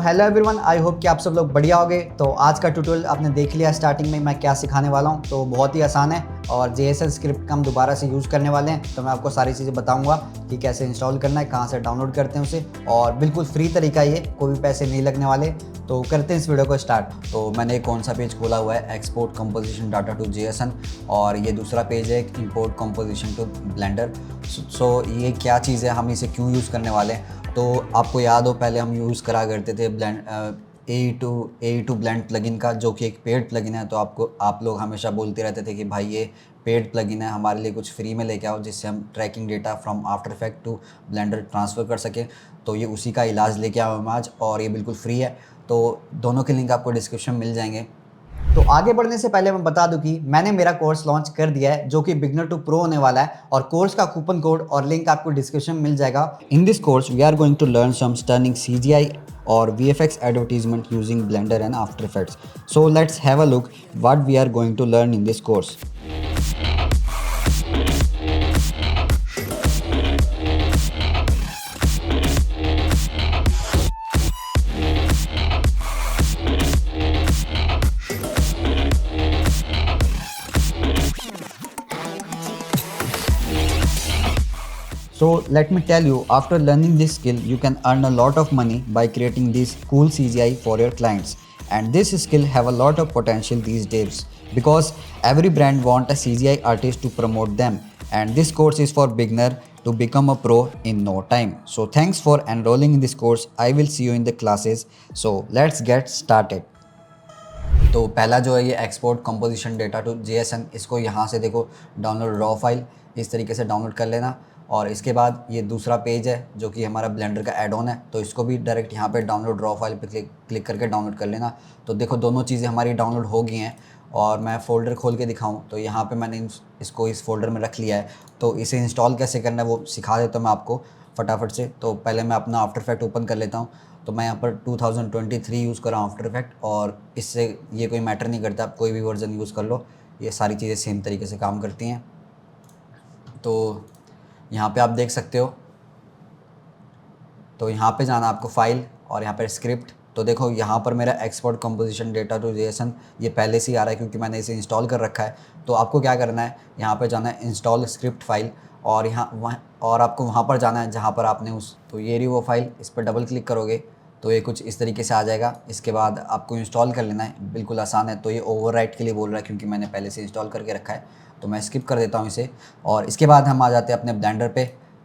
Hello everyone, I hope कि आप सब लोग बढ़िया होगे। तो आज का ट्यूटोरियल आपने देख लिया स्टार्टिंग में मैं क्या सिखाने वाला हूँ। तो बहुत ही आसान है और JSON स्क्रिप्ट का हम दोबारा से यूज़ करने वाले हैं। तो मैं आपको सारी चीज़ें बताऊंगा कि कैसे इंस्टॉल करना है, कहाँ से डाउनलोड करते हैं उसे, और बिल्कुल फ्री तरीका ये, कोई भी पैसे नहीं लगने वाले। तो करते हैं इस वीडियो को स्टार्ट। तो मैंने कौन सा पेज खोला हुआ है, export composition data to JSON, और ये दूसरा पेज है import composition to Blender. So ये क्या चीज़ है, हम इसे क्यों यूज़ करने वाले हैं। तो आपको याद हो पहले हम यूज़ करा करते थे AE2 ब्लेंड प्लगइन का, जो कि एक पेड प्लगइन है। तो आप लोग हमेशा बोलते रहते थे कि भाई ये पेड प्लगइन है, हमारे लिए कुछ फ्री में लेके आओ जिससे हम tracking data from after effect to Blender transfer कर सकें। तो ये उसी का इलाज लेके आया हूँ आज, और ये बिल्कुल फ्री है। तो दोनों के लिंक आपको डिस्क्रिप्शन में मिल जाएंगे। तो आगे बढ़ने से पहले मैं बता दूं कि मैंने मेरा कोर्स लॉन्च कर दिया है, जो कि बिगनर टू प्रो होने वाला है, और कोर्स का कूपन कोड और लिंक आपको डिस्क्रिप्शन में मिल जाएगा। In this course we are going to learn some stunning CGI और VFX advertisement using Blender and After Effects. So let's have a look what we are going to learn in this course. So let me tell you, after learning this skill, you can earn a lot of money by creating these cool CGI for your clients. And this skill have a lot of potential these days because every brand want a CGI artist to promote them. And this course is for beginner to become a pro in no time. So thanks for enrolling in this course. I will see you in the classes. So let's get started. तो पहला जो है ये export composition data to JSON, इसको यहाँ से देखो download raw file इस तरीके से डाउनलोड कर लेना। और इसके बाद ये दूसरा पेज है जो कि हमारा ब्लेंडर का ऐड ऑन है, तो इसको भी डायरेक्ट यहाँ पे डाउनलोड रॉ फाइल पे क्लिक करके डाउनलोड कर लेना। तो देखो दोनों चीज़ें हमारी डाउनलोड हो गई हैं, और मैं फ़ोल्डर खोल के दिखाऊं तो यहाँ पे मैंने इसको इस फोल्डर में रख लिया है। तो इसे इंस्टॉल कैसे करना है वो सिखा देता हूँ मैं आपको फटाफट से। तो पहले मैं अपना आफ्टर इफेक्ट ओपन कर लेता हूँ। तो मैं यहाँ पर 2023 यूज़ कर रहा हूँ आफ्टर इफेक्ट, और इससे ये कोई मैटर नहीं करता, आप कोई भी वर्जन यूज़ कर लो, ये सारी चीज़ें सेम तरीके से काम करती हैं। तो यहाँ पे आप देख सकते हो, तो यहाँ पे जाना आपको फाइल और यहाँ पर स्क्रिप्ट। तो देखो यहाँ पर मेरा export composition data to JSON ये पहले से ही आ रहा है क्योंकि मैंने इसे इंस्टॉल कर रखा है। तो आपको क्या करना है, यहाँ पे जाना है इंस्टॉल स्क्रिप्ट फाइल, और आपको वहाँ पर जाना है जहाँ पर आपने तो ये रही वो फाइल, इस पर डबल क्लिक करोगे तो ये कुछ इस तरीके से आ जाएगा। इसके बाद आपको इंस्टॉल कर लेना है, बिल्कुल आसान है। तो ये ओवरराइट के लिए बोल रहा है क्योंकि मैंने पहले से इंस्टॉल करके रखा है, तो मैं स्किप कर देता हूँ इसे। और इसके बाद हम आ जाते हैं अपने ब्लेंडर पे।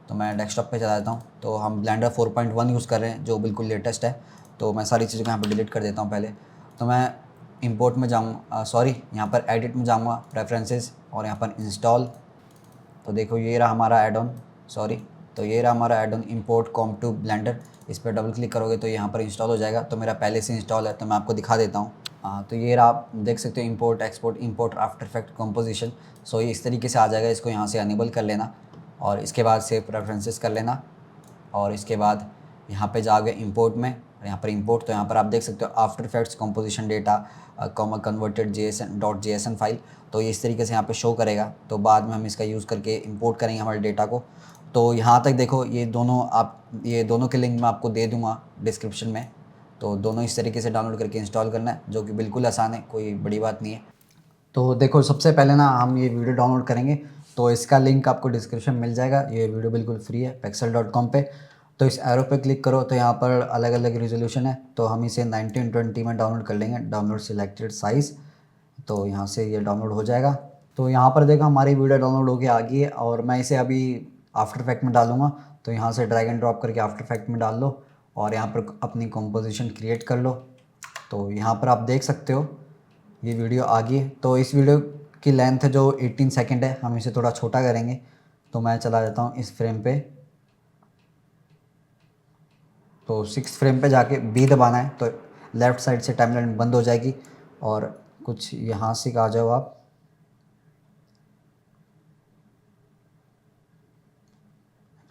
तो मैं डेस्कटॉप पे चला जाता हूँ। तो हम ब्लेंडर 4.1 यूज़ कर रहे हैं जो बिल्कुल लेटेस्ट है। तो मैं सारी चीज़ों को यहाँ पर डिलीट कर देता हूँ पहले। तो मैं इंपोर्ट में जाऊँगा, यहाँ पर एडिट में जाऊँगा, प्रेफरेंसेस, और यहाँ पर इंस्टॉल। तो देखो ये रहा हमारा एड ऑन, तो ये रहा हमारा add on import com to Blender. इस पर डबल क्लिक करोगे तो यहाँ पर इंस्टॉल हो जाएगा। तो मेरा पहले से इंस्टॉल है, तो मैं आपको दिखा देता हूँ। तो ये रहा, आप देख सकते हो import export import after effect composition. So ये इस तरीके से आ जाएगा, इसको यहाँ से अनेबल कर लेना, और इसके बाद से प्रेफरेंसेस कर लेना, और इसके बाद यहाँ पे जाओगे इंपोर्ट में, और यहाँ पर इंपोर्ट। तो यहाँ पर आप देख सकते हो after effects composition data comma converted JSON file. तो ये इस तरीके से यहाँ पे शो करेगा। तो बाद में हम इसका यूज़ करके इंपोर्ट करेंगे हमारे डेटा को। तो यहाँ तक देखो ये दोनों के लिंक मैं आपको दे दूँगा डिस्क्रिप्शन में। तो दोनों इस तरीके से डाउनलोड करके इंस्टॉल करना है, जो कि बिल्कुल आसान है, कोई बड़ी बात नहीं है। तो देखो सबसे पहले ना हम ये वीडियो डाउनलोड करेंगे, तो इसका लिंक आपको डिस्क्रिप्शन में मिल जाएगा। ये वीडियो बिल्कुल फ्री है pexel.com पे। तो इस एरो पे क्लिक करो तो यहाँ पर अलग अलग रेजोल्यूशन है, तो हम इसे 1920 में डाउनलोड कर लेंगे। डाउनलोड सिलेक्टेड साइज़, तो यहाँ से ये डाउनलोड हो जाएगा। तो यहाँ पर देखो हमारी वीडियो डाउनलोड होकर आ गई है, और मैं इसे अभी आफ्टर इफेक्ट में डालूँगा। तो यहाँ से ड्रैग एंड ड्रॉप करके आफ्टर इफेक्ट में डाल लो, और यहाँ पर अपनी कंपोजिशन क्रिएट कर लो। तो यहाँ पर आप देख सकते हो ये वीडियो आ गई है। तो इस वीडियो की लेंथ है जो 18 सेकंड है, हम इसे थोड़ा छोटा करेंगे। तो मैं चला जाता हूँ इस फ्रेम पे, तो 6 फ्रेम पे जाके B दबाना है, तो लेफ़्ट साइड से टाइमलाइन बंद हो जाएगी। और कुछ यहाँ से आ जाओ आप,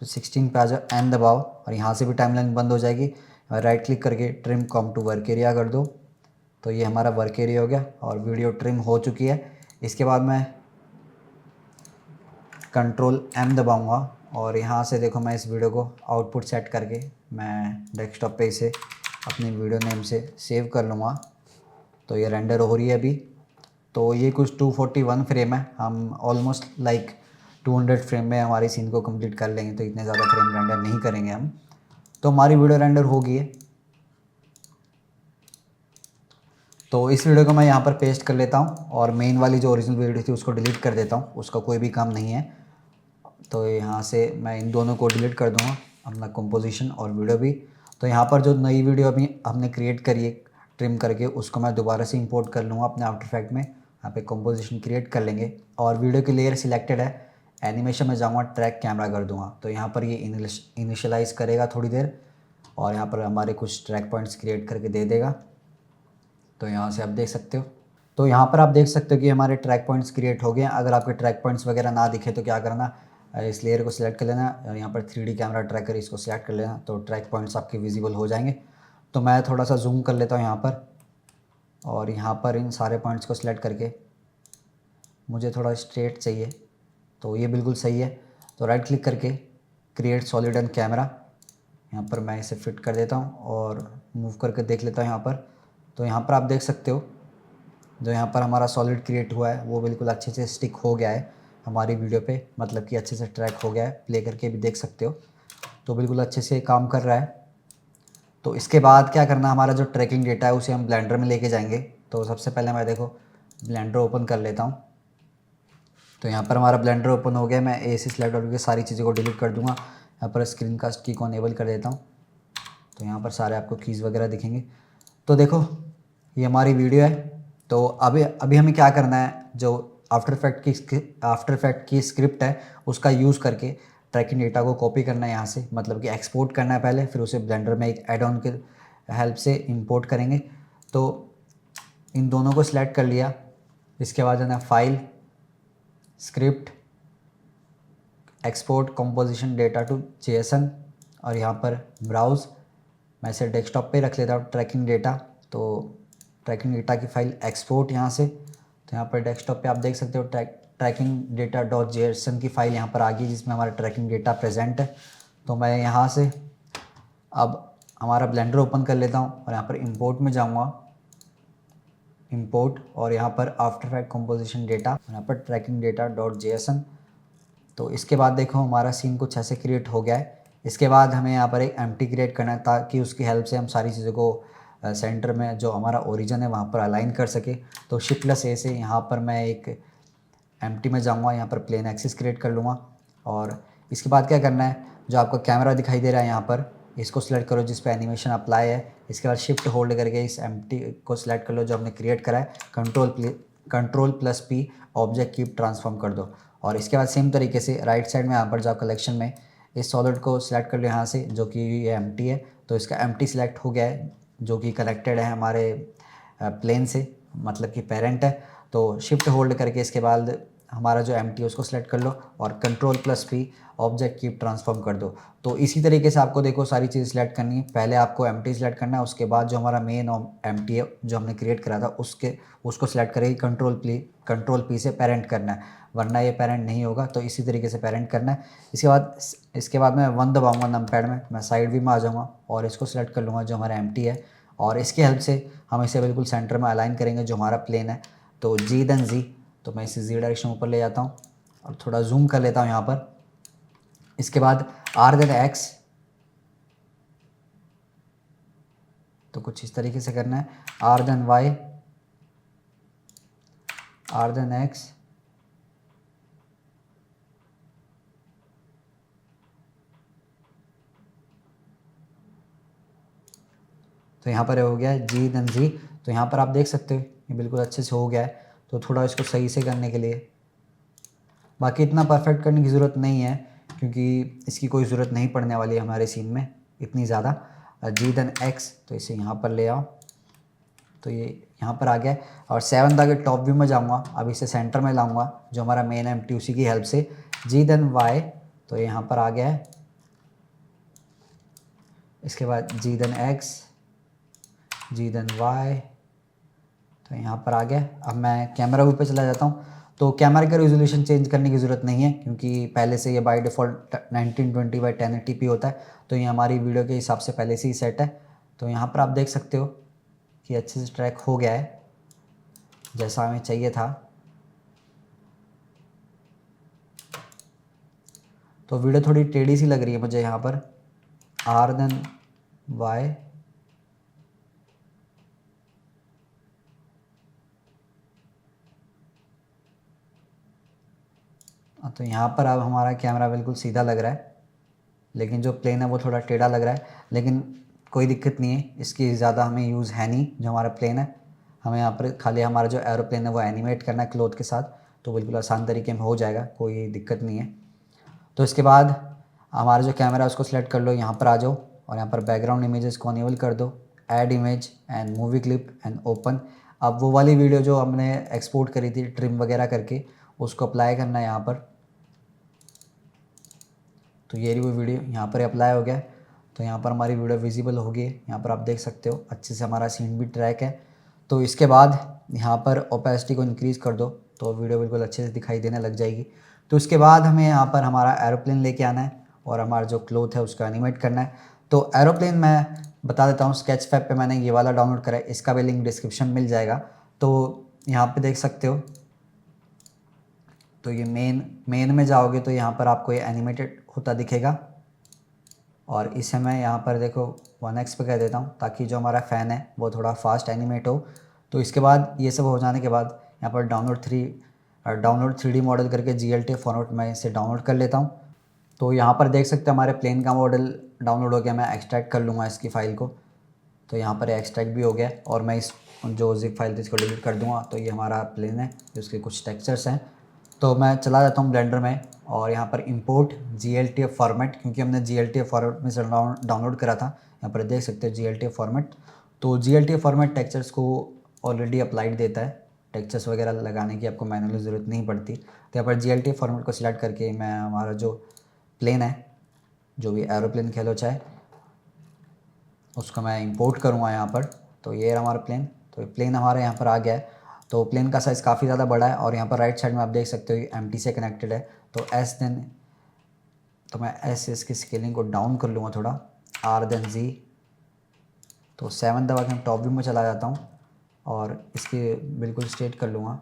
तो 16 पे आ जाओ, N दबाओ, और यहाँ से भी टाइमलाइन बंद हो जाएगी। और राइट क्लिक करके trim com to work area कर दो। तो ये हमारा वर्क एरिया हो गया और वीडियो ट्रिम हो चुकी है। इसके बाद मैं कंट्रोल M दबाऊंगा, और यहाँ से देखो मैं इस वीडियो को आउटपुट सेट करके मैं डेस्कटॉप पे इसे अपने वीडियो नेम से सेव कर लूँगा। तो ये रेंडर हो रही है अभी। तो ये कुछ 241 फ्रेम है, हम ऑलमोस्ट लाइक 200 फ्रेम में हमारी सीन को कंप्लीट कर लेंगे, तो इतने ज़्यादा फ्रेम रेंडर नहीं करेंगे हम। तो हमारी वीडियो रेंडर हो गई है। तो इस वीडियो को मैं यहाँ पर पेस्ट कर लेता हूँ और मेन वाली जो ओरिजिनल वीडियो थी उसको डिलीट कर देता हूँ, उसका कोई भी काम नहीं है। तो यहाँ से मैं इन दोनों को डिलीट कर दूँगा, अपना कंपोजिशन और वीडियो भी। तो यहाँ पर जो नई वीडियो अभी हमने क्रिएट करी है ट्रिम करके, उसको मैं दोबारा से इंपोर्ट कर लूँगा अपने आफ्टर इफेक्ट में। यहाँ पे कंपोजिशन क्रिएट कर लेंगे और वीडियो की लेयर सिलेक्टेड है, एनिमेशन में जाऊँगा, ट्रैक कैमरा कर दूँगा। तो यहाँ पर ये इनिशियलाइज़ करेगा थोड़ी देर और यहाँ पर हमारे कुछ ट्रैक पॉइंट्स क्रिएट करके दे देगा। तो यहाँ से आप देख सकते हो। तो यहाँ पर आप देख सकते हो कि हमारे ट्रैक पॉइंट्स क्रिएट हो गए हैं। अगर आपके ट्रैक पॉइंट्स वगैरह ना दिखे तो क्या करना, इस लेयर को सिलेक्ट कर लेना और यहाँ पर 3D कैमरा ट्रैकर इसको सिलेक्ट कर लेना, तो ट्रैक पॉइंट्स आपके विजिबल हो जाएंगे। तो मैं थोड़ा सा जूम कर लेता हूँ यहाँ पर और यहाँ पर इन सारे पॉइंट्स को सिलेक्ट करके मुझे थोड़ा स्ट्रेट चाहिए, तो ये बिल्कुल सही है। तो राइट क्लिक करके क्रिएट सॉलिड एंड कैमरा, यहाँ पर मैं इसे फिट कर देता हूँ और मूव करके देख लेता हूँ यहाँ पर। तो यहाँ पर आप देख सकते हो जो यहाँ पर हमारा सॉलिड क्रिएट हुआ है वो बिल्कुल अच्छे से स्टिक हो गया है हमारी वीडियो पे, मतलब कि अच्छे से ट्रैक हो गया है। प्ले करके भी देख सकते हो, तो बिल्कुल अच्छे से काम कर रहा है। तो इसके बाद क्या करना, हमारा जो ट्रैकिंग डेटा है उसे हम ब्लेंडर में लेके जाएंगे। तो सबसे पहले मैं देखो ब्लेंडर ओपन कर लेता हूँ। तो यहाँ पर हमारा ब्लेंडर ओपन हो गया। मैं AC सिलेक्ट करके सारी चीज़ों को डिलीट कर दूँगा। यहाँ पर स्क्रीन कास्ट की को अनेबल कर देता हूँ, तो यहाँ पर सारे आपको कीज़ वगैरह दिखेंगे। तो देखो ये हमारी वीडियो है। तो अभी हमें क्या करना है, जो आफ्टर इफेक्ट की स्क्रिप्ट है उसका यूज़ करके ट्रैकिंग डेटा को कॉपी करना है यहाँ से, मतलब कि एक्सपोर्ट करना है पहले, फिर उसे ब्लेंडर में एक एड ऑन के हेल्प से इंपोर्ट करेंगे। तो इन दोनों को सिलेक्ट कर लिया। इसके बाद जाना file, script, export composition data to JSON और यहाँ पर ब्राउज़। मैं इसे डेस्कटॉप पे रख लेता हूँ ट्रैकिंग डेटा। तो ट्रैकिंग डेटा की फ़ाइल एक्सपोर्ट यहाँ से, तो यहाँ पर डेस्कटॉप पे आप देख सकते हो ट्रैकिंग डेटा .json की फ़ाइल यहाँ पर आ गई जिसमें हमारा ट्रैकिंग डेटा प्रेजेंट है। तो मैं यहाँ से अब हमारा ब्लेंडर ओपन कर लेता हूँ और यहाँ पर इंपोर्ट में जाऊँगा, इंपोर्ट और यहाँ पर आफ्टर इफेक्ट कंपोजिशन डेटा, यहाँ पर ट्रैकिंग डेटा .json। तो इसके बाद देखो हमारा सीन कुछ ऐसे क्रिएट हो गया है। इसके बाद हमें यहाँ पर एक एम्प्टी क्रिएट करना है ताकि उसकी हेल्प से हम सारी चीज़ों को सेंटर में जो हमारा ओरिजिन है वहाँ पर अलाइन कर सके। तो Shift+A से यहाँ पर मैं एक एम्प्टी में जाऊँगा, यहाँ पर प्लेन एक्सिस क्रिएट कर लूँगा और इसके बाद क्या करना है, जो आपका कैमरा दिखाई दे रहा है यहाँ पर इसको सिलेक्ट करो जिस पे एनिमेशन अप्लाई है। इसके बाद शिफ्ट होल्ड करके इस एम्प्टी को सिलेक्ट कर लो जो हमने क्रिएट करा है, Ctrl+P ऑब्जेक्ट कीप ट्रांसफॉर्म कर दो। और इसके बाद सेम तरीके से राइट साइड में यहाँ पर जाओ कलेक्शन में, इस सॉलिड को सिलेक्ट कर लो यहाँ से जो कि ये एम्प्टी है। तो इसका एम्प्टी सिलेक्ट हो गया है जो कि कनेक्टेड है हमारे प्लेन से, मतलब कि पेरेंट है। तो शिफ्ट होल्ड करके इसके बाद हमारा जो एम्प्टी है उसको सिलेक्ट कर लो और Ctrl+P ऑब्जेक्ट कीप ट्रांसफॉर्म कर दो। तो इसी तरीके से आपको देखो सारी चीज़ सिलेक्ट करनी है। पहले आपको एम्प्टी सिलेक्ट करना है, उसके बाद जो हमारा मेन एम्प्टी है जो हमने क्रिएट करा था उसको सिलेक्ट करेगी, Ctrl+P से पेरेंट करना है, वरना ये पेरेंट नहीं होगा। तो इसी तरीके से पेरेंट करना है। इसके बाद मैं 1 दबाऊंगा नमपैड में, मैं साइड भी में आ जाऊँगा और इसको सिलेक्ट कर लूँगा जो हमारा एम्प्टी है और इसकी हेल्प से हम इसे बिल्कुल सेंटर में अलाइन करेंगे जो हमारा प्लेन है। तो G, तो मैं इसे Z डायरेक्शन ऊपर ले जाता हूँ और थोड़ा जूम कर लेता हूँ यहाँ पर। इसके बाद R, तो कुछ इस तरीके से करना है, R, Y, R, X, तो यहाँ पर हो गया है G। तो यहाँ पर आप देख सकते हो ये बिल्कुल अच्छे से हो गया है। तो थोड़ा इसको सही से करने के लिए, बाकी इतना परफेक्ट करने की ज़रूरत नहीं है क्योंकि इसकी कोई ज़रूरत नहीं पड़ने वाली है हमारे सीन में इतनी ज़्यादा। G, तो इसे यहाँ पर ले आओ, तो ये यहाँ पर आ गया है। और 7 के टॉप व्यू में जाऊँगा, अब इसे सेंटर में लाऊंगा जो हमारा मेन एम्प्टी, उसी की हेल्प से G, Y, तो यहाँ पर आ गया है। इसके बाद G, Y, तो यहाँ पर आ गया। अब मैं कैमरा व्यू पे चला जाता हूँ। तो कैमरा का रेजोल्यूशन चेंज करने की ज़रूरत नहीं है क्योंकि पहले से ये बाय डिफ़ॉल्ट 1920 by 1080p होता है। तो ये हमारी वीडियो के हिसाब से पहले से ही सेट है। तो यहाँ पर आप देख सकते हो कि अच्छे से ट्रैक हो गया है जैसा हमें चाहिए था। तो वीडियो थोड़ी टेढ़ी सी लग रही है मुझे यहाँ पर, आर देन वाई। तो यहाँ पर अब हमारा कैमरा बिल्कुल सीधा लग रहा है, लेकिन जो प्लेन है वो थोड़ा टेढ़ा लग रहा है, लेकिन कोई दिक्कत नहीं है, इसकी ज़्यादा हमें यूज़ है नहीं। जो हमारा प्लेन है, हमें यहाँ पर खाली हमारा जो एरोप्लेन है वो एनिमेट करना है क्लोथ के साथ, तो बिल्कुल आसान तरीके में हो जाएगा, कोई दिक्कत नहीं है। तो इसके बाद हमारा जो कैमरा है उसको सिलेक्ट कर लो, यहाँ पर आ जाओ और यहाँ पर बैकग्राउंड इमेजेस को अनेबल कर दो, add image and movie clip and open. अब वो वाली वीडियो जो हमने एक्सपोर्ट करी थी ट्रिम वगैरह करके, उसको अप्लाई करना है यहाँ पर। तो ये रही वो वीडियो, यहाँ पर अप्लाई हो गया। तो यहाँ पर हमारी वीडियो विजिबल होगी, यहाँ पर आप देख सकते हो अच्छे से हमारा सीन भी ट्रैक है। तो इसके बाद यहाँ पर ओपेसिटी को इंक्रीज़ कर दो तो वीडियो बिल्कुल अच्छे से दिखाई देने लग जाएगी। तो इसके बाद हमें यहाँ पर हमारा एरोप्लेन लेके आना है और हमारा जो क्लोथ है उसका एनिमेट करना है। तो एरोप्लेन मैं बता देता हूँ, स्केचफैब पे मैंने ये वाला डाउनलोड करा है, इसका भी लिंक डिस्क्रिप्शन मिल जाएगा। तो यहाँ पे देख सकते हो, तो ये मेन में जाओगे तो यहाँ पर आपको ये एनिमेटेड होता दिखेगा, और इसे मैं यहाँ पर देखो 1x पे कर देता हूँ ताकि जो हमारा फ़ैन है वो थोड़ा फास्ट एनिमेट हो। तो इसके बाद ये सब हो जाने के बाद यहाँ पर डाउनलोड 3D मॉडल करके GLT फॉर्मेट में इसे डाउनलोड कर लेता हूँ। तो यहाँ पर देख सकते हो हमारे प्लेन का मॉडल डाउनलोड हो गया। मैं एक्सट्रैक्ट कर लूँगा इसकी फ़ाइल को, तो यहाँ पर एक्सट्रैक्ट भी हो गया और मैं इस जो जिप फाइल थी इसको डिलीट कर दूँगा। तो ये हमारा प्लेन है, उसके कुछ टेक्सचर्स हैं। तो मैं चला जाता हूँ ब्लेंडर में और यहाँ पर इंपोर्ट GLTF फॉर्मेट, क्योंकि हमने GLTF फॉर्मेट में से डाउनलोड करा था। यहाँ पर देख सकते हो GLTF फॉर्मेट। तो GLTF फॉर्मेट टेक्सचर्स को ऑलरेडी अप्लाइड देता है, टेक्सचर्स वगैरह लगाने की आपको मैनुअली ज़रूरत नहीं पड़ती। तो यहाँ पर GLTF फॉर्मेट को सिलेक्ट करके मैं हमारा जो प्लेन है, जो भी एरोप्लेन कह लो चाहे, उसको मैं इंपोर्ट करूँगा यहाँ पर। तो ये रहा हमारा प्लेन। तो प्लेन हमारे यहाँ पर आ गया है। तो प्लेन का साइज़ काफ़ी ज़्यादा बड़ा है और यहाँ पर राइट साइड में आप देख सकते हो ये एम्प्टी से कनेक्टेड है। तो मैं एस इसकी स्केलिंग को डाउन कर लूँगा थोड़ा, R देन Z। तो 7 दबा के मैं टॉप व्यू में चला जाता हूँ और इसके बिल्कुल स्ट्रेट कर लूँगा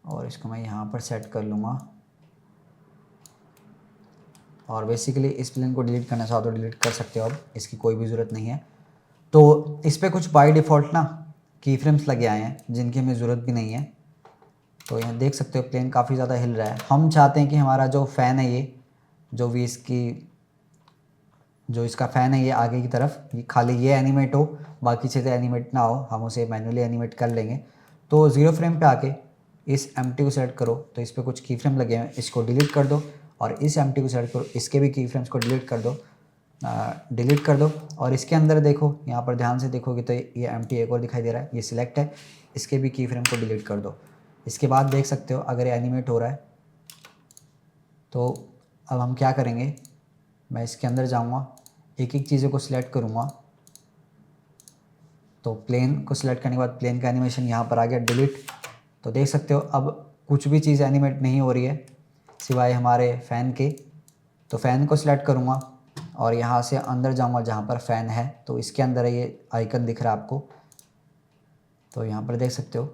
और इसको मैं यहाँ पर सेट कर लूँगा। और बेसिकली इस प्लेन को डिलीट करना चाहो तो डिलीट कर सकते हो, अब इसकी कोई भी ज़रूरत नहीं है। तो इस पर कुछ बाय डिफ़ॉल्ट ना की फ्रेम्स लगे आए हैं जिनकी हमें ज़रूरत भी नहीं है। तो यहाँ देख सकते हो प्लेन काफ़ी ज़्यादा हिल रहा है। हम चाहते हैं कि हमारा जो फ़ैन है, ये जो इसका फ़ैन है ये आगे की तरफ ये खाली ये एनिमेट हो, बाकी चीज़ें एनिमेट ना हो। हम उसे मैन्युअली एनिमेट कर लेंगे। तो 0 फ्रेम पे आके इस एम्प्टी को सेलेक्ट करो, तो इस पर कुछ की फ्रेम लगे हैं, इसको डिलीट कर दो। और इस एम्प्टी को सेलेक्ट करो, इसके भी की फ्रेम्स को डिलीट कर दो। और इसके अंदर देखो, यहाँ पर ध्यान से देखोगे तो ये एम्प्टी एक और दिखाई दे रहा है, ये सिलेक्ट है, इसके भी की फ्रेम को डिलीट कर दो। इसके बाद देख सकते हो अगर ये एनिमेट हो रहा है। तो अब हम क्या करेंगे, मैं इसके अंदर जाऊँगा, एक एक चीज़ों को सिलेक्ट करूँगा। तो प्लेन को सिलेक्ट करने के बाद प्लेन का एनिमेशन यहाँ पर आ गया, डिलीट। तो देख सकते हो अब कुछ भी चीज़ एनिमेट नहीं हो रही है सिवाय हमारे फ़ैन के। तो फ़ैन को सिलेक्ट करूँगा और यहाँ से अंदर जाऊँगा जहाँ पर फ़ैन है, तो इसके अंदर ये आइकन दिख रहा है आपको, तो यहाँ पर देख सकते हो।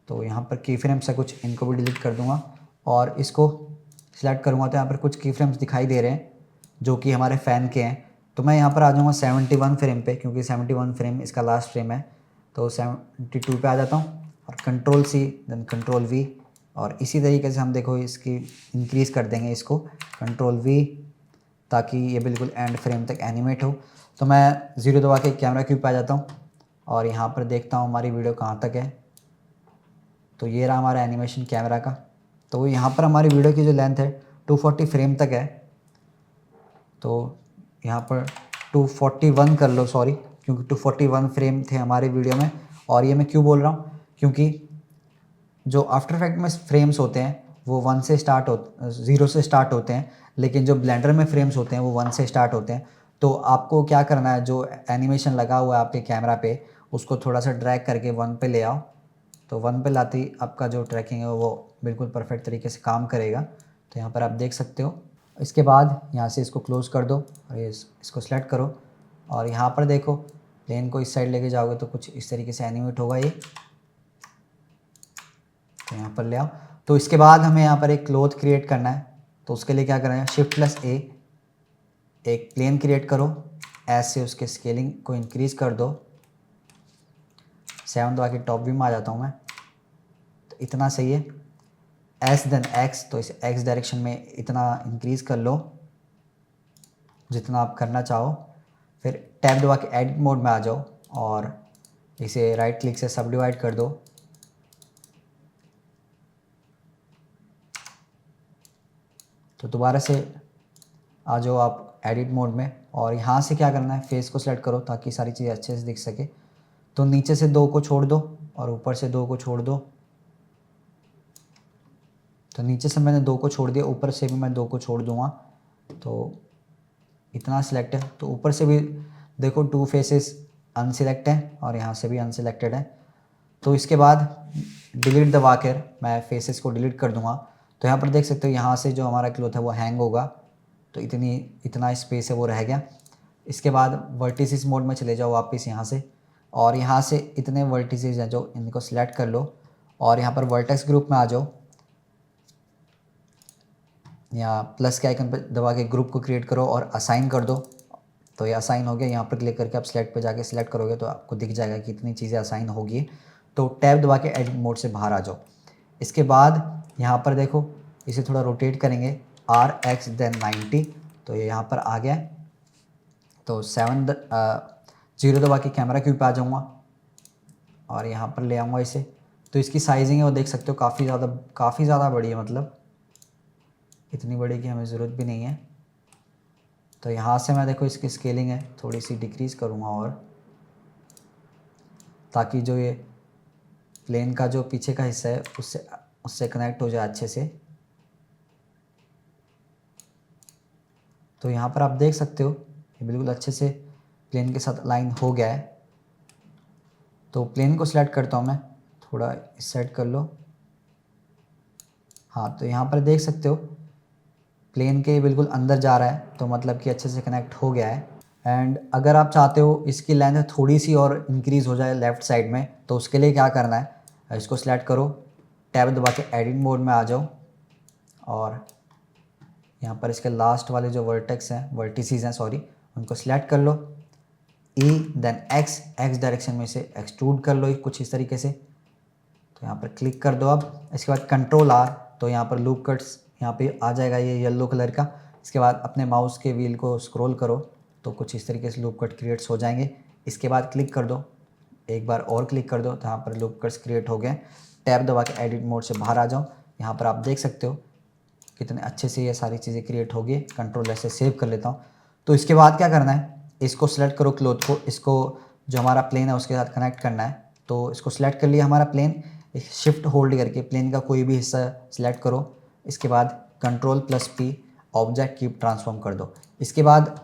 तो यहाँ पर की फ्रेम्स है कुछ, इनको भी डिलीट कर दूँगा और इसको सिलेक्ट करूँगा तो यहाँ पर कुछ की फ्रेम्स दिखाई दे रहे हैं जो कि हमारे फ़ैन के हैं। तो मैं यहाँ पर आ जाऊँगा 71 फ्रेम पे, क्योंकि 71 फ्रेम इसका लास्ट फ्रेम है। तो 72 पे आ जाता हूँ और Ctrl+C देन Ctrl+V, और इसी तरीके से हम देखो इसकी इंक्रीज़ कर देंगे इसको Ctrl+V, ताकि ये बिल्कुल एंड फ्रेम तक एनिमेट हो। तो मैं 0 दबा के कैमरा क्यूब पे आ जाता हूँ और यहाँ पर देखता हूँ हमारी वीडियो कहाँ तक है। तो ये रहा हमारा एनिमेशन कैमरा का। तो यहाँ पर हमारी वीडियो की जो लेंथ है 240 फ्रेम तक है। तो यहाँ पर 241 कर लो, सॉरी, क्योंकि 241 फ्रेम थे हमारी वीडियो में। और ये मैं क्यों बोल रहा हूँ, क्योंकि जो आफ्टर इफेक्ट में फ्रेम्स होते हैं वो 0 से स्टार्ट होते हैं, लेकिन जो ब्लेंडर में फ्रेम्स होते हैं वो 1 से स्टार्ट होते हैं। तो आपको क्या करना है, जो एनिमेशन लगा हुआ है आपके कैमरा पे उसको थोड़ा सा ड्रैग करके 1 पे ले आओ। तो 1 पे लाते ही आपका जो ट्रैकिंग है वो बिल्कुल परफेक्ट तरीके से काम करेगा। तो यहाँ पर आप देख सकते हो। इसके बाद यहाँ से इसको क्लोज़ कर दो और इसको सेलेक्ट करो और यहाँ पर देखो प्लेन को इस साइड लेके जाओगे तो कुछ इस तरीके से एनिमेट होगा ये। तो यहाँ पर ले आओ। तो इसके बाद हमें यहाँ पर एक क्लोथ क्रिएट करना है, तो उसके लिए क्या करना है, Shift+A, एक प्लेन क्रिएट करो, ऐसे उसके स्केलिंग को इंक्रीज़ कर दो, 7 दबा के टॉप व्यू में आ जाता हूँ मैं। तो इतना सही है। S देन X, तो इस X डायरेक्शन में इतना इंक्रीज़ कर लो जितना आप करना चाहो। फिर टैब दबा के एडिट मोड में आ जाओ और इसे राइट क्लिक से सब डिवाइड कर दो। तो दोबारा से आ जाओ आप एडिट मोड में और यहाँ से क्या करना है, फेस को सिलेक्ट करो ताकि सारी चीज़ें अच्छे से दिख सके। तो नीचे से 2 को छोड़ दो और ऊपर से 2 को छोड़ दो। तो नीचे से मैंने 2 को छोड़ दिया, ऊपर से भी मैं 2 को छोड़ दूँगा। तो इतना सिलेक्ट है। तो ऊपर से भी देखो 2 फेसेस अनसिलेक्ट हैं और यहाँ से भी अनसिलेक्टेड है। तो इसके बाद डिलीट दबा कर मैं फेसेस को डिलीट कर दूँगा। तो यहाँ पर देख सकते हो यहाँ से जो हमारा क्लोथ है वो हैंग होगा, तो इतना स्पेस है वो रह गया। इसके बाद वर्टिसेस मोड में चले जाओ वापस यहाँ से और यहाँ से इतने वर्टिसेस हैं जो इनको सिलेक्ट कर लो और यहाँ पर वर्टेक्स ग्रुप में आ जाओ। यहाँ प्लस के आइकन पर दबा के ग्रुप को क्रिएट करो और असाइन कर दो। तो ये असाइन हो गया। यहाँ पर क्लिक करके आप सेलेक्ट पे जाके सिलेक्ट करोगे तो आपको दिख जाएगा कि इतनी चीज़ें असाइन होगी। तो टैब दबा के एडिट मोड से बाहर आ जाओ। इसके बाद यहाँ पर देखो इसे थोड़ा रोटेट करेंगे, RX देन 90, तो ये यहाँ पर आ गया। तो 0 दबा के कैमरा क्यू पे आ जाऊँगा और यहाँ पर ले आऊँगा इसे। तो इसकी साइजिंग है वो देख सकते हो काफ़ी ज़्यादा बड़ी है, मतलब इतनी बड़ी कि हमें ज़रूरत भी नहीं है। तो यहाँ से मैं देखो इसकी स्केलिंग है थोड़ी सी डिक्रीज़ करूँगा और ताकि जो ये प्लेन का जो पीछे का हिस्सा है उससे कनेक्ट हो जाए अच्छे से। तो यहाँ पर आप देख सकते हो ये बिल्कुल अच्छे से प्लेन के साथ अलाइन हो गया है। तो प्लेन को सिलेक्ट करता हूँ मैं, थोड़ा इस साइड कर लो। हाँ, तो यहाँ पर देख सकते हो प्लेन के बिल्कुल अंदर जा रहा है, तो मतलब कि अच्छे से कनेक्ट हो गया है। एंड अगर आप चाहते हो इसकी लेंथ थोड़ी सी और इंक्रीज़ हो जाए लेफ़्ट साइड में, तो उसके लिए क्या करना है, इसको सिलेक्ट करो, टैब दबा के एडिट मोड में आ जाओ और यहाँ पर इसके लास्ट वाले जो वर्टिसेस हैं सॉरी, उनको सिलेक्ट कर लो, E देन X डायरेक्शन में से एक्सट्रूड कर लो कुछ इस तरीके से। तो यहाँ पर क्लिक कर दो अब। इसके बाद Ctrl+R, तो यहाँ पर लूप कट्स यहाँ पे आ जाएगा ये येलो कलर का। इसके बाद अपने माउस के व्हील को स्क्रॉल करो तो कुछ इस तरीके से लूप कट क्रिएट्स हो जाएंगे। इसके बाद क्लिक कर दो, एक बार और क्लिक कर दो, तो यहाँ पर लूप कट्स क्रिएट हो गए। टैब दबा के एडिट मोड से बाहर आ जाओ। यहाँ पर आप देख सकते हो कितने अच्छे से ये सारी चीज़ें क्रिएट हो गई। Ctrl+S से सेव कर लेता हूँ। तो इसके बाद क्या करना है, इसको सेलेक्ट करो क्लोथ को, इसको जो हमारा प्लेन है उसके साथ कनेक्ट करना है। तो इसको सिलेक्ट कर लिया हमारा प्लेन, शिफ्ट होल्ड करके प्लेन का कोई भी हिस्सा सिलेक्ट करो। इसके बाद Ctrl+P ऑब्जेक्ट क्यूब ट्रांसफॉर्म कर दो। इसके बाद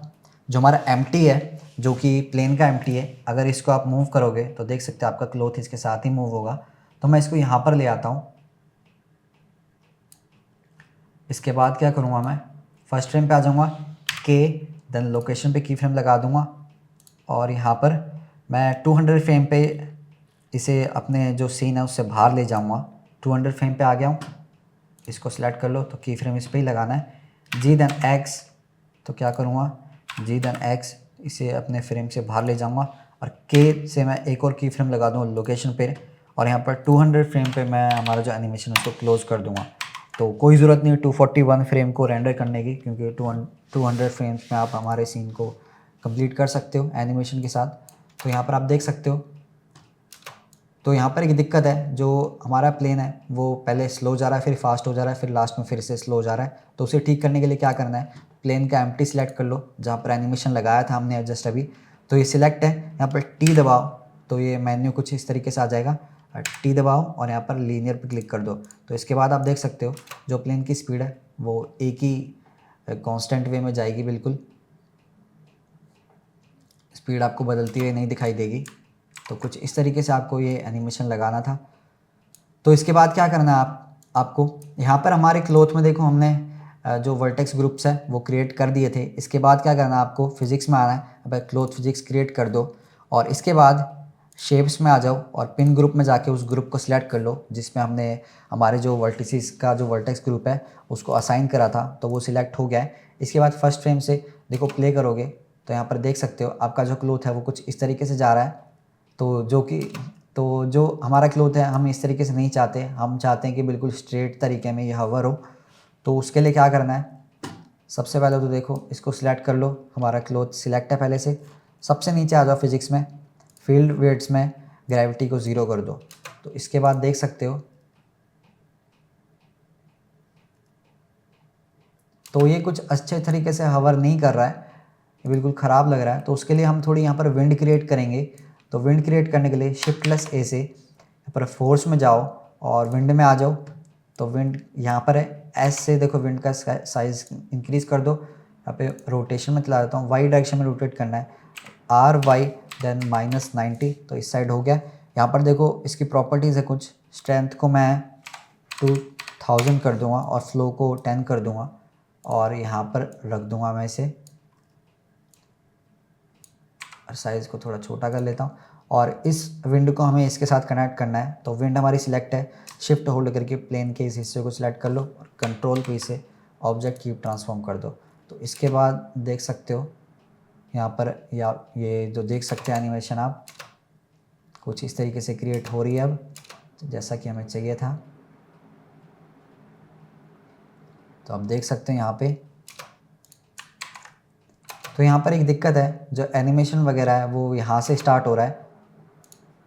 जो हमारा एम्प्टी है, जो कि प्लेन का एम्प्टी है, अगर इसको आप मूव करोगे तो देख सकते हो आपका क्लोथ इसके साथ ही मूव होगा। तो मैं इसको यहाँ पर ले आता हूँ। इसके बाद क्या करूँगा, मैं फर्स्ट फ्रेम पे आ जाऊँगा, K देन लोकेशन पे की फ्रेम लगा दूँगा और यहाँ पर मैं 200 फ्रेम पे इसे अपने जो सीन है उससे बाहर ले जाऊँगा। 200 फ्रेम पे आ गया हूँ। इसको सिलेक्ट कर लो, तो की फ्रेम इस पर ही लगाना है। G देन X, तो क्या करूँगा, G देन X, इसे अपने फ्रेम से बाहर ले जाऊँगा और K से मैं एक और की फ्रेम लगा दूँगा लोकेशन पे और यहाँ पर 200 फ्रेम पे मैं हमारा जो एनिमेशन है उसको क्लोज़ कर दूँगा। तो कोई ज़रूरत नहीं है 241 फ्रेम को रेंडर करने की, क्योंकि 200 फ्रेम्स में आप हमारे सीन को कंप्लीट कर सकते हो एनिमेशन के साथ। तो यहाँ पर आप देख सकते हो। तो यहाँ पर एक दिक्कत है, जो हमारा प्लेन है वो पहले स्लो जा रहा है, फिर फास्ट हो जा रहा है, फिर लास्ट में फिर से स्लो जा रहा है। तो उसे ठीक करने के लिए क्या करना है, प्लेन का एम्प्टी सिलेक्ट कर लो जहाँ पर एनिमेशन लगाया था हमने जस्ट अभी। तो ये सिलेक्ट है, यहाँ पर T दबाओ तो ये मेन्यू कुछ इस तरीके से आ जाएगा। T दबाओ और यहाँ पर लीनियर पर क्लिक कर दो। तो इसके बाद आप देख सकते हो जो प्लेन की स्पीड है वो एक ही कांस्टेंट वे में जाएगी, बिल्कुल स्पीड आपको बदलती हुई नहीं दिखाई देगी। तो कुछ इस तरीके से आपको ये एनिमेशन लगाना था। तो इसके बाद क्या करना है, आपको यहाँ पर हमारे क्लोथ में देखो हमने जो वर्टेक्स ग्रुप्स है वो क्रिएट कर दिए थे। इसके बाद क्या करना है, आपको फिजिक्स में आना है, अब क्लोथ फिजिक्स क्रिएट कर दो और इसके बाद शेप्स में आ जाओ और पिन ग्रुप में जाके उस ग्रुप को सिलेक्ट कर लो जिसमें हमने हमारे जो वर्टिसेस का जो वर्टेक्स ग्रुप है उसको असाइन करा था, तो वो सिलेक्ट हो गया है। इसके बाद फर्स्ट फ्रेम से देखो प्ले करोगे तो यहाँ पर देख सकते हो आपका जो क्लोथ है वो कुछ इस तरीके से जा रहा है। तो जो हमारा क्लोथ है हम इस तरीके से नहीं चाहते, हम चाहते हैं कि बिल्कुल स्ट्रेट तरीके में ये हवर हो। तो उसके लिए क्या करना है, सबसे पहले तो देखो इसको सिलेक्ट कर लो, हमारा क्लोथ सिलेक्ट है पहले से। सबसे नीचे आ जाओ फिजिक्स में, फील्ड वेट्स में ग्रेविटी को 0 कर दो। तो इसके बाद देख सकते हो तो ये कुछ अच्छे तरीके से हवर नहीं कर रहा है, ये बिल्कुल ख़राब लग रहा है। तो उसके लिए हम थोड़ी यहाँ पर विंड क्रिएट करेंगे। तो विंड क्रिएट करने के लिए Shift+A से यहाँ पर फोर्स में जाओ और विंड में आ जाओ। तो विंड यहाँ पर है, एस से देखो विंड का साइज़ इंक्रीज़ कर दो। यहाँ पे रोटेशन में चला जाता हूँ, वाई डायरेक्शन में रोटेट करना है, RY देन -90। तो इस साइड हो गया। यहाँ पर देखो इसकी प्रॉपर्टीज़ है कुछ, स्ट्रेंथ को मैं 2000 कर दूँगा और फ्लो को 10 कर दूँगा और यहाँ पर रख दूँगा मैं इसे, और साइज़ को थोड़ा छोटा कर लेता हूँ। और इस विंड को हमें इसके साथ कनेक्ट करना है। तो विंड हमारी सिलेक्ट है, शिफ्ट होल्ड करके प्लेन के इस हिस्से को सिलेक्ट कर लो और कंट्रोल पे इसे ऑब्जेक्ट की ट्रांसफॉर्म कर दो। तो इसके बाद देख सकते हो यहाँ पर, या ये जो देख सकते हैं एनिमेशन आप, कुछ इस तरीके से क्रिएट हो रही है अब, जैसा कि हमें चाहिए था। तो आप देख सकते हैं यहाँ पे। तो यहाँ पर एक दिक्कत है, जो एनिमेशन वगैरह है वो यहाँ से स्टार्ट हो रहा है,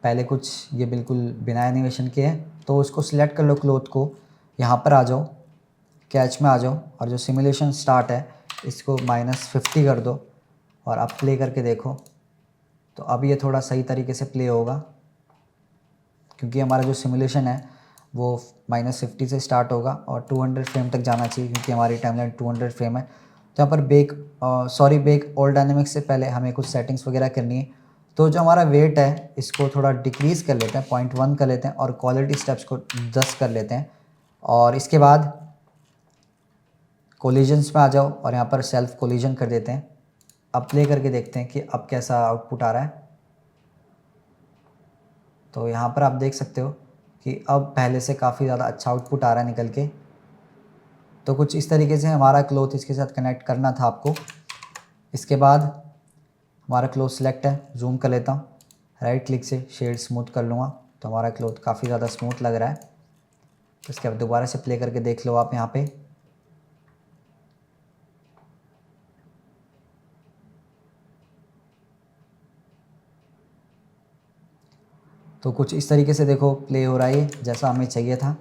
पहले कुछ ये बिल्कुल बिना एनिमेशन के है। तो उसको सिलेक्ट कर लो क्लोथ को, यहाँ पर आ जाओ, कैच में आ जाओ और जो सिमुलेशन स्टार्ट है इसको -50 कर दो और अब प्ले करके देखो। तो अब ये थोड़ा सही तरीके से प्ले होगा क्योंकि हमारा जो सिमुलेशन है वो -50 से स्टार्ट होगा और 200 फ्रेम तक जाना चाहिए क्योंकि हमारी टाइमलाइन 200 फ्रेम है। तो यहाँ पर बेक ऑल डायनेमिक्स से पहले हमें कुछ सेटिंग्स वगैरह करनी है। तो जो हमारा वेट है इसको थोड़ा डिक्रीज़ कर लेते हैं, 0.1 कर लेते हैं और क्वालिटी स्टेप्स को 10 कर लेते हैं। और इसके बाद कोलिजन्स में आ जाओ और यहाँ पर सेल्फ कोलिजन कर देते हैं। अब प्ले करके देखते हैं कि अब कैसा आउटपुट आ रहा है। तो यहाँ पर आप देख सकते हो कि अब पहले से काफ़ी ज़्यादा अच्छा आउटपुट आ रहा है निकल के। तो कुछ इस तरीके से हमारा क्लोथ इसके साथ कनेक्ट करना था आपको। इसके बाद हमारा क्लोथ सिलेक्ट है, जूम कर लेता हूँ, राइट क्लिक से शेड स्मूथ कर लूँगा। तो हमारा क्लोथ काफ़ी ज़्यादा स्मूथ लग रहा है। तो इसके बाद दोबारा से प्ले करके देख लो आप यहाँ पे। तो कुछ इस तरीके से देखो प्ले हो रहा है जैसा हमें चाहिए था।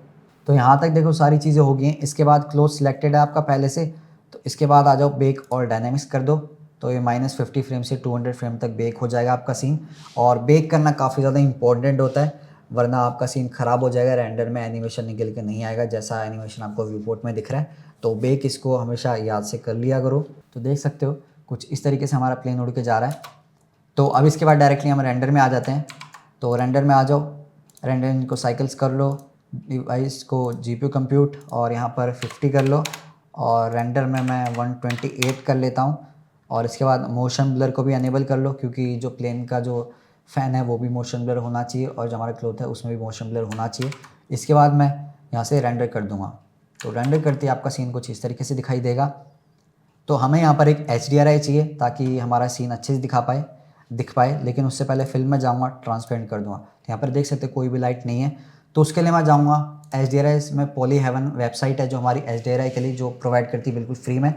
तो यहाँ तक देखो सारी चीज़ें हो गई हैं। इसके बाद क्लोथ सिलेक्टेड है आपका पहले से, तो इसके बाद आ जाओ बेक और डायनेमिक्स कर दो। तो ये -50 फ्रेम से 200 फ्रेम तक बेक हो जाएगा आपका सीन। और बेक करना काफ़ी ज़्यादा इंपॉर्टेंट होता है, वरना आपका सीन ख़राब हो जाएगा, रेंडर में एनिमेशन निकल के नहीं आएगा जैसा एनिमेशन आपको व्यूपोर्ट में दिख रहा है। तो बेक इसको हमेशा याद से कर लिया करो। तो देख सकते हो कुछ इस तरीके से हमारा प्लेन उड़ के जा रहा है। तो अब इसके बाद डायरेक्टली हम रेंडर में आ जाते हैं। तो रेंडर में आ जाओ, रेंडर को साइकिल्स कर लो, डिवाइस को GPU कंप्यूट और यहाँ पर 50 कर लो और रेंडर में मैं 128 कर लेता हूँ। और इसके बाद मोशन ब्लर को भी अनेबल कर लो क्योंकि जो प्लेन का जो फ़ैन है वो भी मोशन ब्लर होना चाहिए और जो हमारा क्लोथ है उसमें भी मोशन ब्लर होना चाहिए। इसके बाद मैं यहाँ से रेंडर कर दूँगा। तो रेंडर करते ही आपका सीन कुछ इस तरीके से दिखाई देगा। तो हमें यहाँ पर एक HDRI चाहिए ताकि हमारा सीन अच्छे से दिख पाए, लेकिन उससे पहले फिल्म में जाऊँगा, ट्रांसपेरेंट कर दूँगा। तो यहाँ पर देख सकते हो कोई भी लाइट नहीं है। तो उसके लिए मैं जाऊँगा HDRI में, पॉली हेवन वेबसाइट है जो हमारी HDRI के लिए जो प्रोवाइड करती है बिल्कुल फ्री में।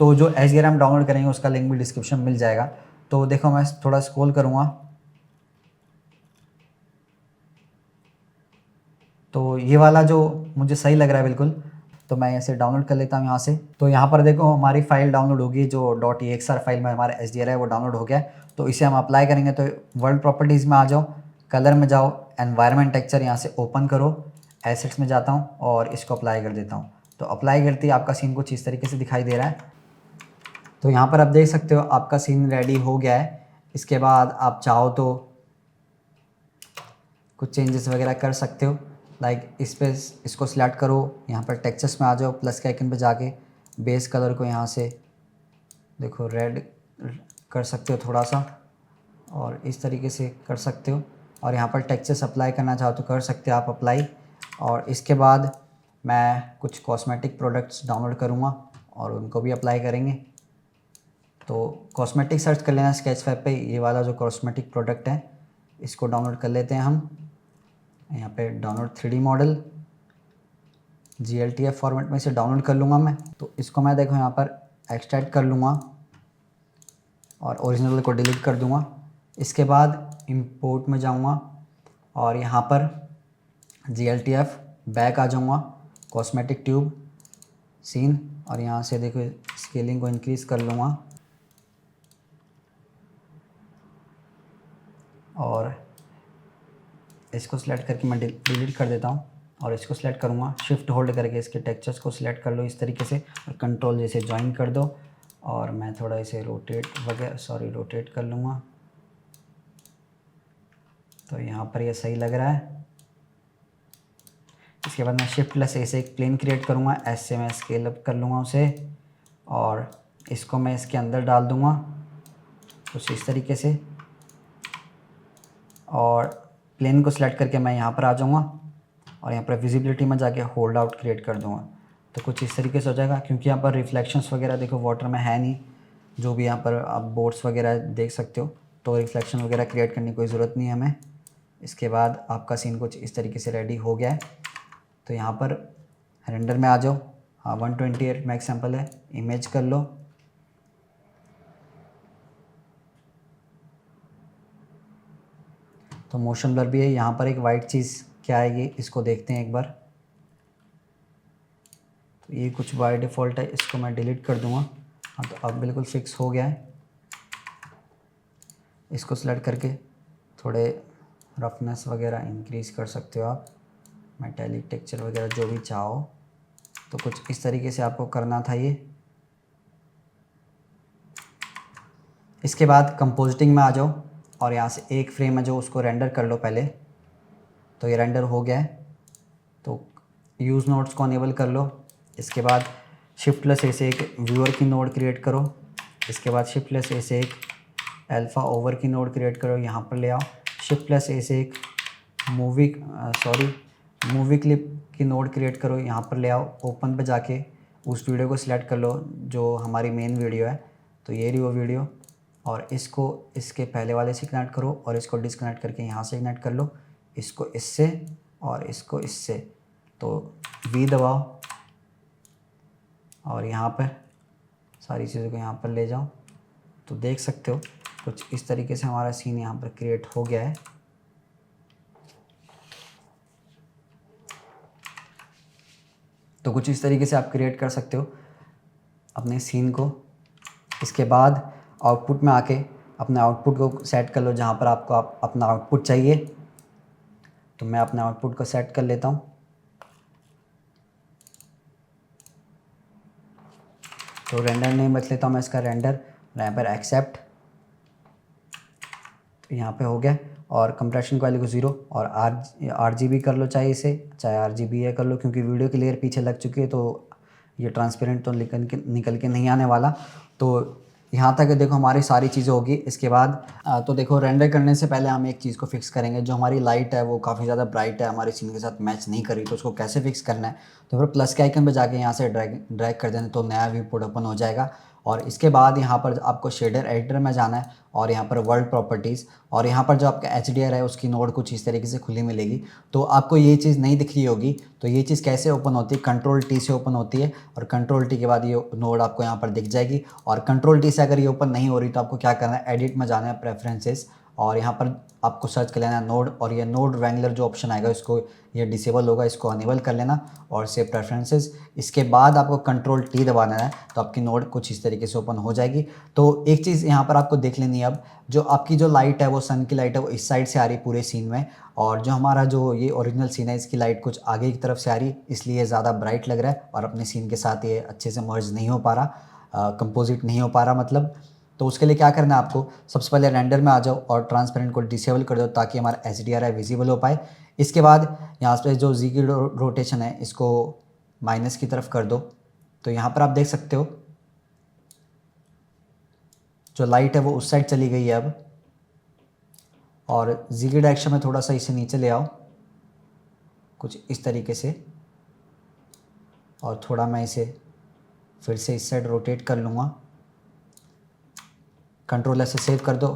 तो जो HDRI हम डाउनलोड करेंगे उसका लिंक भी डिस्क्रिप्शन में मिल जाएगा। तो देखो मैं थोड़ा स्क्रॉल करूँगा तो ये वाला जो मुझे सही लग रहा है बिल्कुल, तो मैं इसे डाउनलोड कर लेता हूँ यहाँ से। तो यहाँ पर देखो हमारी फ़ाइल डाउनलोड होगी, जो .exr फाइल में हमारा HDRI है वो डाउनलोड हो गया है। तो इसे हम अप्लाई करेंगे। तो वर्ल्ड प्रॉपर्टीज़ में आ जाओ, कलर में जाओ, एनवायरनमेंट टेक्सचर यहाँ से ओपन करो, एसेट्स में जाता हूँ और इसको अप्लाई कर देता हूँ। तो अप्लाई करते ही आपका सीन कुछ इस तरीके से दिखाई दे रहा है। तो यहाँ पर आप देख सकते हो आपका सीन रेडी हो गया है। इसके बाद आप चाहो तो कुछ चेंजेस वगैरह कर सकते हो, लाइक इसको सिलेक्ट करो, यहाँ पर टेक्सचर्स में आ जाओ, प्लस के आइकन पे जाके बेस कलर को यहाँ से देखो रेड कर सकते हो थोड़ा सा, और इस तरीके से कर सकते हो। और यहाँ पर टेक्सचर्स अप्लाई करना चाहो तो कर सकते हो आप अप्लाई। और इसके बाद मैं कुछ कॉस्मेटिक प्रोडक्ट्स डाउनलोड करूँगा और उनको भी अप्लाई करेंगे। तो कॉस्मेटिक सर्च कर लेना स्केचफैब पे, ये वाला जो कॉस्मेटिक प्रोडक्ट है इसको डाउनलोड कर लेते हैं हम। यहाँ पे download 3D model GLTF format में इसे डाउनलोड कर लूँगा मैं। तो इसको मैं देखो यहाँ पर एक्सट्रैक्ट कर लूँगा और ओरिजिनल को डिलीट कर दूँगा। इसके बाद इंपोर्ट में जाऊँगा और यहाँ पर GLTF बैक आ जाऊँगा, कॉस्मेटिक ट्यूब सीन, और यहाँ से देखो स्केलिंग को इंक्रीज़ कर लूँगा और इसको सिलेक्ट करके मैं डिलीट कर देता हूँ। और इसको सिलेक्ट करूँगा, शिफ्ट होल्ड करके इसके टेक्सचर्स को सिलेक्ट कर लो इस तरीके से, और कंट्रोल जैसे ज्वाइन कर दो। और मैं थोड़ा इसे रोटेट कर लूँगा। तो यहाँ पर ये सही लग रहा है। इसके बाद मैं शिफ्ट+A से एक प्लेन क्रिएट करूँगा, ऐसे मैं स्केल अप कर लूँगा उसे, और इसको मैं इसके अंदर डाल दूँगा कुछ इस तरीके से। और प्लेन को सिलेक्ट करके मैं यहाँ पर आ जाऊँगा और यहाँ पर विजिबिलिटी में जाके होल्ड आउट क्रिएट कर दूँगा। तो कुछ इस तरीके से हो जाएगा, क्योंकि यहाँ पर रिफ्लेक्शंस वगैरह देखो वाटर में है नहीं, जो भी यहाँ पर आप बोर्ड्स वगैरह देख सकते हो, तो रिफ्लेक्शन वगैरह क्रिएट करने की कोई ज़रूरत नहीं है हमें। इसके बाद आपका सीन कुछ इस तरीके से रेडी हो गया है। तो यहाँ पर रेंडर में आ जाओ। हाँ, 128 मैक्स सैम्पल है, इमेज कर लो। तो मोशन ब्लर भी है। यहाँ पर एक वाइट चीज़ क्या है ये, इसको देखते हैं एक बार। तो ये कुछ बाय डिफ़ॉल्ट है, इसको मैं डिलीट कर दूँगा। हाँ, तो अब बिल्कुल फिक्स हो गया है। इसको सिलेक्ट करके थोड़े रफनेस वगैरह इंक्रीज़ कर सकते हो आप, मेटालिक टेक्सचर वगैरह जो भी चाहो। तो कुछ इस तरीके से आपको करना था ये। इसके बाद कंपोजिटिंग में आ जाओ और यहाँ से एक फ्रेम है जो उसको रेंडर कर लो पहले। तो ये रेंडर हो गया है, तो यूज़ नोड्स को अनेबल कर लो। इसके बाद शिफ्ट+A से एक व्यूअर की नोड क्रिएट करो। इसके बाद शिफ्ट+A से एक अल्फ़ा ओवर की नोड क्रिएट करो, यहाँ पर ले आओ। शिफ्ट+A से एक मूवी क्लिप की नोड क्रिएट करो, यहाँ पर ले आओ। ओपन पे जाके उस वीडियो को सिलेक्ट कर लो जो हमारी मेन वीडियो है। तो ये रही वो वीडियो, और इसको इसके पहले वाले से कनेक्ट करो और इसको डिसकनेक्ट करके यहाँ से कनेक्ट कर लो, इसको इससे और इसको इससे। तो V दबाओ और यहाँ पर सारी चीज़ों को यहाँ पर ले जाओ। तो देख सकते हो कुछ इस तरीके से हमारा सीन यहाँ पर क्रिएट हो गया है। तो कुछ इस तरीके से आप क्रिएट कर सकते हो अपने सीन को। इसके बाद आउटपुट में आके अपने आउटपुट को सेट कर लो जहाँ पर आपको अपना आउटपुट चाहिए। तो मैं अपने आउटपुट को सेट कर लेता हूँ। तो रेंडर नेम रख लेता हूँ मैं इसका रेंडर, यहाँ पर एक्सेप्ट। तो यहाँ पे हो गया, और कंप्रेशन की वैल्यू को 0 और RGB कर लो, चाहे इसे चाहे RGB है कर लो, क्योंकि वीडियो की लेयर पीछे लग चुकी है तो ये ट्रांसपेरेंट तो निकल के नहीं आने वाला। तो यहाँ तक देखो हमारी सारी चीज़ें होगी। इसके बाद तो देखो रेंडर करने से पहले हम एक चीज़ को फिक्स करेंगे। जो हमारी लाइट है वो काफ़ी ज़्यादा ब्राइट है, हमारे सीन के साथ मैच नहीं करी, तो उसको कैसे फिक्स करना है। तो फिर प्लस के आइकन पे जाके यहाँ से ड्रैग कर देना, तो नया व्यू पोर्ट ओपन हो जाएगा। और इसके बाद यहाँ पर आपको शेडर एडिटर में जाना है और यहाँ पर वर्ल्ड प्रॉपर्टीज़, और यहाँ पर जो आपका HDR है उसकी नोड कुछ इस तरीके से खुली मिलेगी। तो आपको ये चीज़ नहीं दिख रही होगी, तो ये चीज़ कैसे ओपन होती है, Ctrl+T से ओपन होती है, और Ctrl+T के बाद ये नोड आपको यहाँ पर दिख जाएगी। और Ctrl+T से अगर ये ओपन नहीं हो रही तो आपको क्या करना है, एडिट में जाना है, प्रेफरेंसेस, और यहाँ पर आपको सर्च कर लेना है नोड, और ये नोड रैंगलर जो ऑप्शन आएगा इसको ये डिसेबल होगा, इसको अनेबल कर लेना और से प्रेफरेंसेस। इसके बाद आपको Ctrl+T दबाना है, तो आपकी नोड कुछ इस तरीके से ओपन हो जाएगी। तो एक चीज़ यहाँ पर आपको देख लेनी है, अब जो आपकी जो लाइट है वो सन की लाइट है वो इस साइड से आ रही पूरे सीन में, और जो हमारा जो ये ओरिजिनल सीन है इसकी लाइट कुछ आगे की तरफ से आ रही, इसलिए ज़्यादा ब्राइट लग रहा है और अपने सीन के साथ ये अच्छे से मर्ज नहीं हो पा रहा, कंपोजिट नहीं हो पा रहा मतलब। तो उसके लिए क्या करना है आपको, सबसे पहले रेंडर में आ जाओ और ट्रांसपेरेंट को डिसेबल कर दो ताकि हमारा HDR है विजिबल हो पाए। इसके बाद यहाँ पे जो Z की रोटेशन है इसको माइनस की तरफ कर दो, तो यहाँ पर आप देख सकते हो जो लाइट है वो उस साइड चली गई है अब, और जी की डायरेक्शन में थोड़ा सा इसे नीचे ले आओ कुछ इस तरीके से, और थोड़ा मैं इसे फिर से इस साइड रोटेट कर लूँगा। कंट्रोल से सेव कर दो।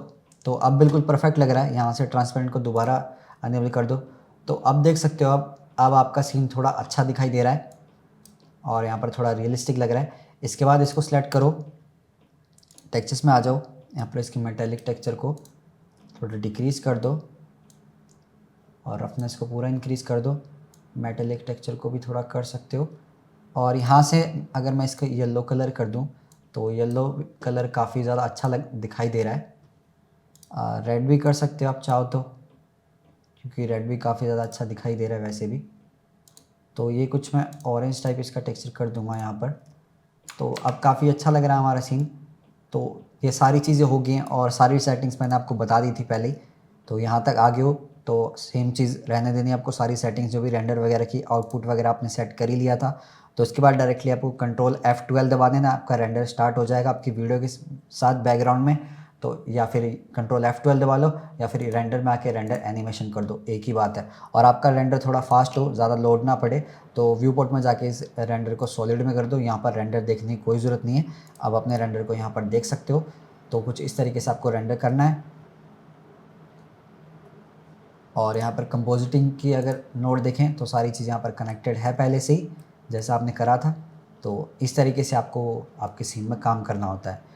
तो अब बिल्कुल परफेक्ट लग रहा है। यहाँ से ट्रांसपेरेंट को दोबारा अनेबल कर दो। तो अब देख सकते हो अब आपका सीन थोड़ा अच्छा दिखाई दे रहा है और यहाँ पर थोड़ा रियलिस्टिक लग रहा है। इसके बाद इसको सिलेक्ट करो, टेक्सचर्स में आ जाओ, यहाँ पर इसकी मेटेलिक टेक्सचर को थोड़ा डिक्रीज़ कर दो और रफनेस को पूरा इंक्रीज़ कर दो। मेटेलिक टेक्सचर को भी थोड़ा कर सकते हो। और यहाँ से अगर मैं इसका येलो कलर कर दूँ तो येलो कलर काफ़ी ज़्यादा अच्छा दिखाई दे रहा है। रेड भी कर सकते हो आप चाहो तो, क्योंकि रेड भी काफ़ी ज़्यादा अच्छा दिखाई दे रहा है वैसे भी। तो ये कुछ मैं ऑरेंज टाइप इसका टेक्सचर कर दूंगा यहाँ पर। तो अब काफ़ी अच्छा लग रहा है हमारा सीन। तो ये सारी चीज़ें हो गई हैं और सारी सेटिंग्स मैंने आपको बता दी थी पहले ही। तो यहाँ तक आ गए हो तो सेम चीज़ रहने देनी है आपको। सारी सेटिंग्स जो भी रेंडर वगैरह की आउटपुट वगैरह आपने सेट कर ही लिया था। तो इसके बाद डायरेक्टली आपको कंट्रोल F12 दबा देना, आपका रेंडर स्टार्ट हो जाएगा आपकी वीडियो के साथ बैकग्राउंड में। तो या फिर कंट्रोल F12 दबा लो या फिर रेंडर में आके रेंडर एनिमेशन कर दो, एक ही बात है। और आपका रेंडर थोड़ा फास्ट हो, ज़्यादा लोड ना पड़े, तो व्यू पोर्ट में जाके इस रेंडर को सॉलिड में कर दो। यहाँ पर रेंडर देखने की कोई ज़रूरत नहीं है, आप अपने रेंडर को यहाँ पर देख सकते हो। तो कुछ इस तरीके से आपको रेंडर करना है। और यहाँ पर कंपोजिटिंग की अगर नोट देखें तो सारी चीज़ें यहाँ पर कनेक्टेड है पहले से ही, जैसा आपने करा था। तो इस तरीके से आपको आपके सीन में काम करना होता है।